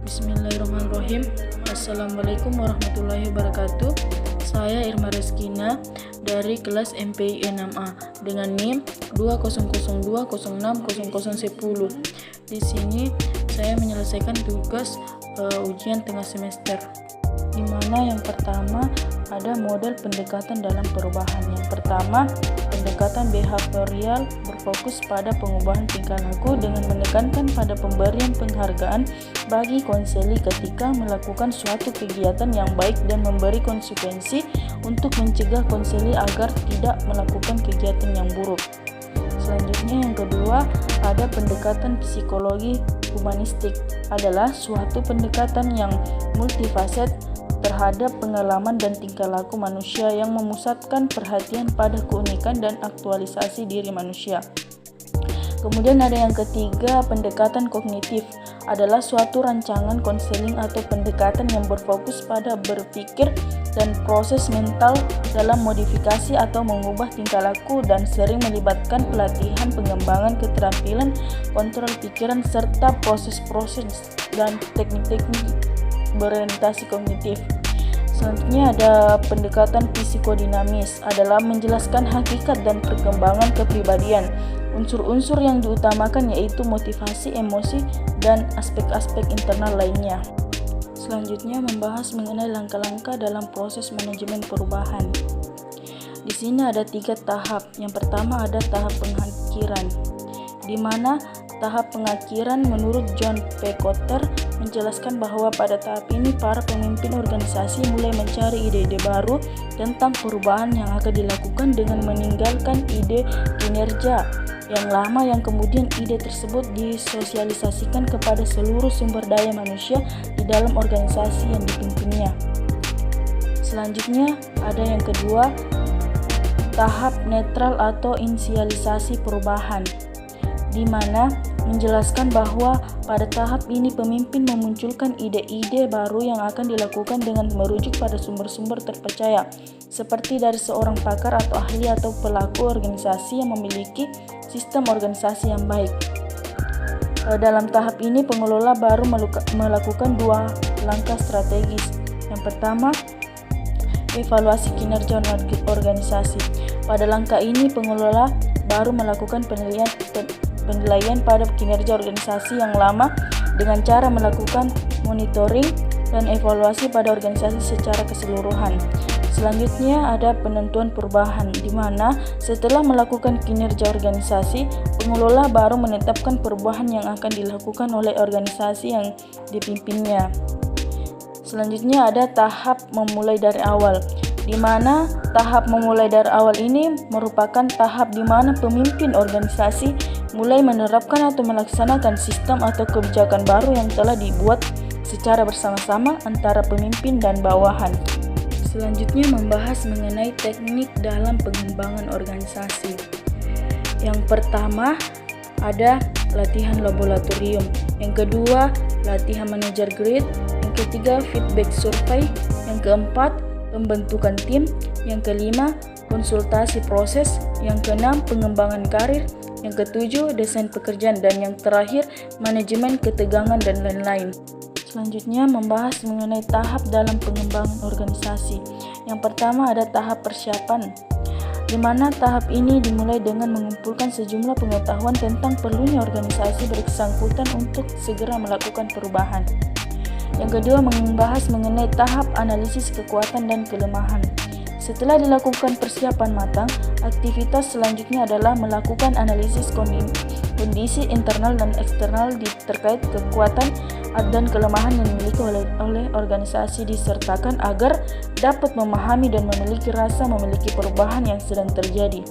Bismillahirrahmanirrahim. Assalamualaikum warahmatullahi wabarakatuh. Saya Irma Reskina dari kelas MPI 6A dengan NIM 2002060010. Di sini saya menyelesaikan tugas ujian tengah semester, di mana yang pertama ada model pendekatan dalam perubahan. Yang pertama, pendekatan behavioral berfokus pada pengubahan tingkah laku dengan menekankan pada pemberian penghargaan bagi konseli ketika melakukan suatu kegiatan yang baik dan memberi konsekuensi untuk mencegah konseli agar tidak melakukan kegiatan yang buruk. Selanjutnya yang kedua, ada pendekatan psikologi humanistik, adalah suatu pendekatan yang multifaset terhadap pengalaman dan tingkah laku manusia yang memusatkan perhatian pada keunikan dan aktualisasi diri manusia. Kemudian ada yang ketiga, pendekatan kognitif, adalah suatu rancangan konseling atau pendekatan yang berfokus pada berpikir dan proses mental dalam modifikasi atau mengubah tingkah laku dan sering melibatkan pelatihan pengembangan keterampilan, kontrol pikiran, serta proses-proses dan teknik-teknik berorientasi kognitif. Selanjutnya ada pendekatan psikodinamis, adalah menjelaskan hakikat dan perkembangan kepribadian. Unsur-unsur yang diutamakan yaitu motivasi, emosi, dan aspek-aspek internal lainnya. Selanjutnya membahas mengenai langkah-langkah dalam proses manajemen perubahan. Di sini ada 3 tahap. Yang pertama ada tahap pengakhiran, di mana tahap pengakhiran menurut John P. Kotter menjelaskan bahwa pada tahap ini para pemimpin organisasi mulai mencari ide-ide baru tentang perubahan yang akan dilakukan dengan meninggalkan ide kinerja yang lama, yang kemudian ide tersebut disosialisasikan kepada seluruh sumber daya manusia di dalam organisasi yang dipimpinnya. Selanjutnya ada yang kedua, tahap netral atau inisialisasi perubahan, di mana menjelaskan bahwa pada tahap ini pemimpin memunculkan ide-ide baru yang akan dilakukan dengan merujuk pada sumber-sumber terpercaya, seperti dari seorang pakar atau ahli atau pelaku organisasi yang memiliki sistem organisasi yang baik. Dalam tahap ini pengelola baru melakukan 2 langkah strategis. Yang pertama, evaluasi kinerja organisasi. Pada langkah ini pengelola baru melakukan penilaian pada kinerja organisasi yang lama dengan cara melakukan monitoring dan evaluasi pada organisasi secara keseluruhan. Selanjutnya ada penentuan perubahan, di mana setelah melakukan kinerja organisasi, pengelola baru menetapkan perubahan yang akan dilakukan oleh organisasi yang dipimpinnya. Selanjutnya ada tahap memulai dari awal, di mana tahap memulai dari awal ini merupakan tahap di mana pemimpin organisasi mulai menerapkan atau melaksanakan sistem atau kebijakan baru yang telah dibuat secara bersama-sama antara pemimpin dan bawahan. Selanjutnya membahas mengenai teknik dalam pengembangan organisasi. Yang pertama ada latihan laboratorium, yang kedua latihan manajer grid, yang ketiga feedback survei, yang keempat pembentukan tim, yang kelima konsultasi proses, yang keenam pengembangan karir, yang ketujuh desain pekerjaan, dan yang terakhir manajemen ketegangan dan lain-lain. Selanjutnya membahas mengenai tahap dalam pengembangan organisasi. Yang pertama ada tahap persiapan, di mana tahap ini dimulai dengan mengumpulkan sejumlah pengetahuan tentang perlunya organisasi bersangkutan untuk segera melakukan perubahan. Yang kedua membahas mengenai tahap analisis kekuatan dan kelemahan. Setelah dilakukan persiapan matang, aktivitas selanjutnya adalah melakukan analisis kondisi internal dan eksternal terkait kekuatan dan kelemahan yang dimiliki oleh organisasi disertakan agar dapat memahami dan memiliki rasa memiliki perubahan yang sedang terjadi.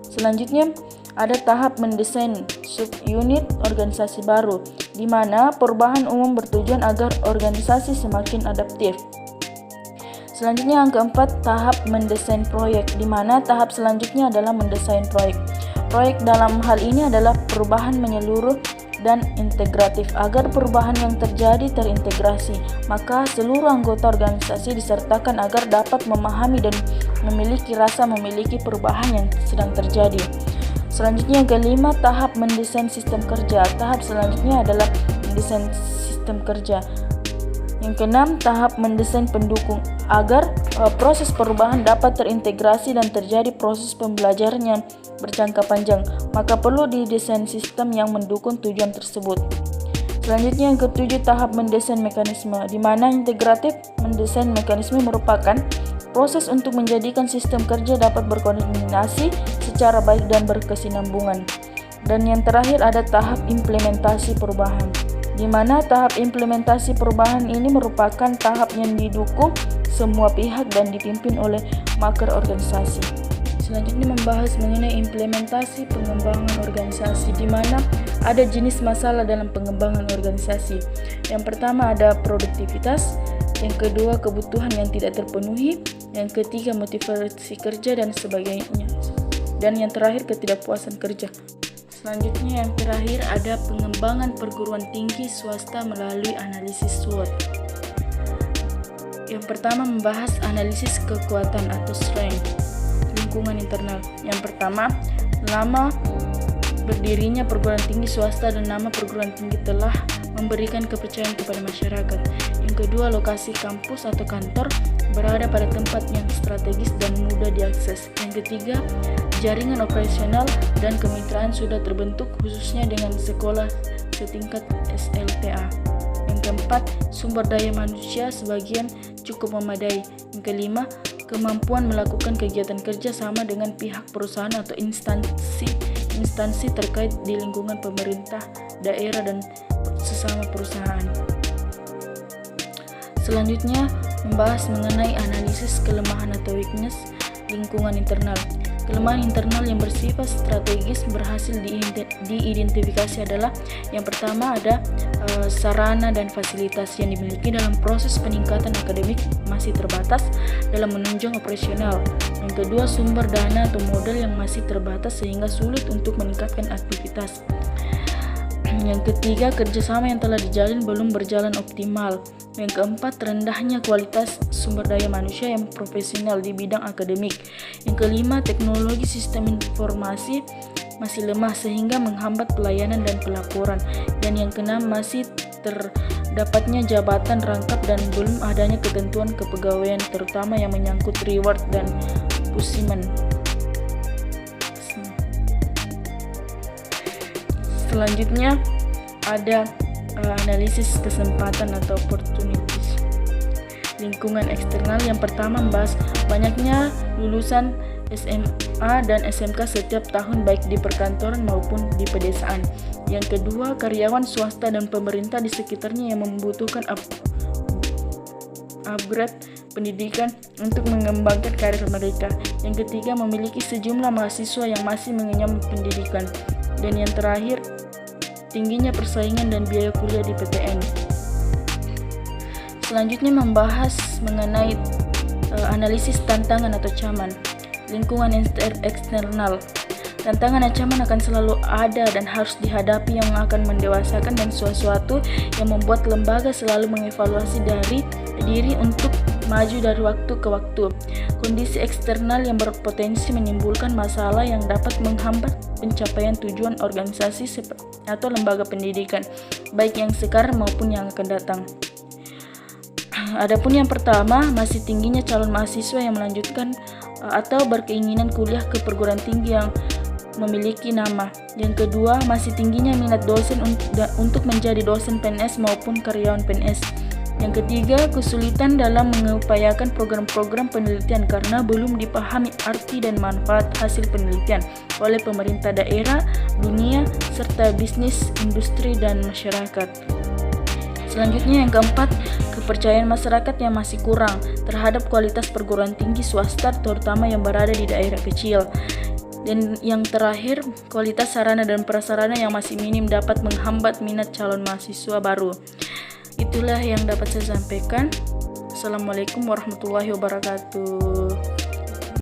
Selanjutnya ada tahap mendesain subunit organisasi baru, di mana perubahan umum bertujuan agar organisasi semakin adaptif. Selanjutnya yang keempat, tahap mendesain proyek, di mana tahap selanjutnya adalah mendesain proyek. Proyek dalam hal ini adalah perubahan menyeluruh dan integratif. Agar perubahan yang terjadi terintegrasi, maka seluruh anggota organisasi disertakan agar dapat memahami dan memiliki rasa memiliki perubahan yang sedang terjadi. Selanjutnya yang kelima, tahap mendesain sistem kerja. Tahap selanjutnya adalah mendesain sistem kerja. Yang keenam, tahap mendesain pendukung. Agar proses perubahan dapat terintegrasi dan terjadi proses pembelajaran yang berjangka panjang, maka perlu didesain sistem yang mendukung tujuan tersebut. Selanjutnya yang ketujuh, tahap mendesain mekanisme, di mana integratif mendesain mekanisme merupakan proses untuk menjadikan sistem kerja dapat berkoordinasi secara baik dan berkesinambungan. Dan yang terakhir ada tahap implementasi perubahan, di mana tahap implementasi perubahan ini merupakan tahap yang didukung semua pihak dan dipimpin oleh maker organisasi. Selanjutnya membahas mengenai implementasi pengembangan organisasi, di mana ada jenis masalah dalam pengembangan organisasi. Yang pertama ada produktivitas, yang kedua kebutuhan yang tidak terpenuhi, yang ketiga motivasi kerja dan sebagainya, dan yang terakhir ketidakpuasan kerja. Selanjutnya yang terakhir ada pengembangan perguruan tinggi swasta melalui analisis SWOT. Yang pertama membahas analisis kekuatan atau strength lingkungan internal. Yang pertama, lama berdirinya perguruan tinggi swasta dan nama perguruan tinggi telah memberikan kepercayaan kepada masyarakat. Yang kedua, lokasi kampus atau kantor berada pada tempat yang strategis dan mudah diakses. Yang ketiga, jaringan operasional dan kemitraan sudah terbentuk khususnya dengan sekolah setingkat SLTA. Yang keempat, sumber daya manusia sebagian cukup memadai. Yang kelima, kemampuan melakukan kegiatan kerja sama dengan pihak perusahaan atau instansi terkait di lingkungan pemerintah, daerah, dan sesama perusahaan. Selanjutnya, membahas mengenai analisis kelemahan atau weakness lingkungan internal. Kelemahan internal yang bersifat strategis berhasil diidentifikasi adalah yang pertama ada sarana dan fasilitas yang dimiliki dalam proses peningkatan akademik masih terbatas dalam menunjang operasional. Yang kedua, sumber dana atau modal yang masih terbatas sehingga sulit untuk meningkatkan aktivitas. Yang ketiga, kerjasama yang telah dijalin belum berjalan optimal. Yang keempat, rendahnya kualitas sumber daya manusia yang profesional di bidang akademik. Yang kelima, teknologi sistem informasi masih lemah sehingga menghambat pelayanan dan pelaporan. Dan yang keenam, masih terdapatnya jabatan rangkap dan belum adanya ketentuan kepegawaian terutama yang menyangkut reward dan pusiman. Selanjutnya ada analisis kesempatan atau opportunities lingkungan eksternal. Yang pertama membahas banyaknya lulusan SMA dan SMK setiap tahun baik di perkantoran maupun di pedesaan. Yang kedua, karyawan swasta dan pemerintah di sekitarnya yang membutuhkan upgrade pendidikan untuk mengembangkan karir mereka. Yang ketiga, memiliki sejumlah mahasiswa yang masih mengenyam pendidikan. Dan yang terakhir, tingginya persaingan dan biaya kuliah di PTN. Selanjutnya membahas mengenai analisis tantangan atau ancaman lingkungan eksternal. Tantangan ancaman akan selalu ada dan harus dihadapi yang akan mendewasakan dan sesuatu yang membuat lembaga selalu mengevaluasi diri untuk maju dari waktu ke waktu. Kondisi eksternal yang berpotensi menimbulkan masalah yang dapat menghambat pencapaian tujuan organisasi atau lembaga pendidikan, baik yang sekarang maupun yang akan datang. Adapun yang pertama, masih tingginya calon mahasiswa yang melanjutkan atau berkeinginan kuliah ke perguruan tinggi yang memiliki nama. Yang kedua, masih tingginya minat dosen untuk menjadi dosen PNS maupun karyawan PNS. Yang ketiga, kesulitan dalam mengupayakan program-program penelitian karena belum dipahami arti dan manfaat hasil penelitian oleh pemerintah daerah, dunia, serta bisnis, industri, dan masyarakat. Selanjutnya yang keempat, kepercayaan masyarakat yang masih kurang terhadap kualitas perguruan tinggi swasta terutama yang berada di daerah kecil. Dan yang terakhir, kualitas sarana dan prasarana yang masih minim dapat menghambat minat calon mahasiswa baru. Itulah yang dapat saya sampaikan. Assalamualaikum warahmatullahi wabarakatuh.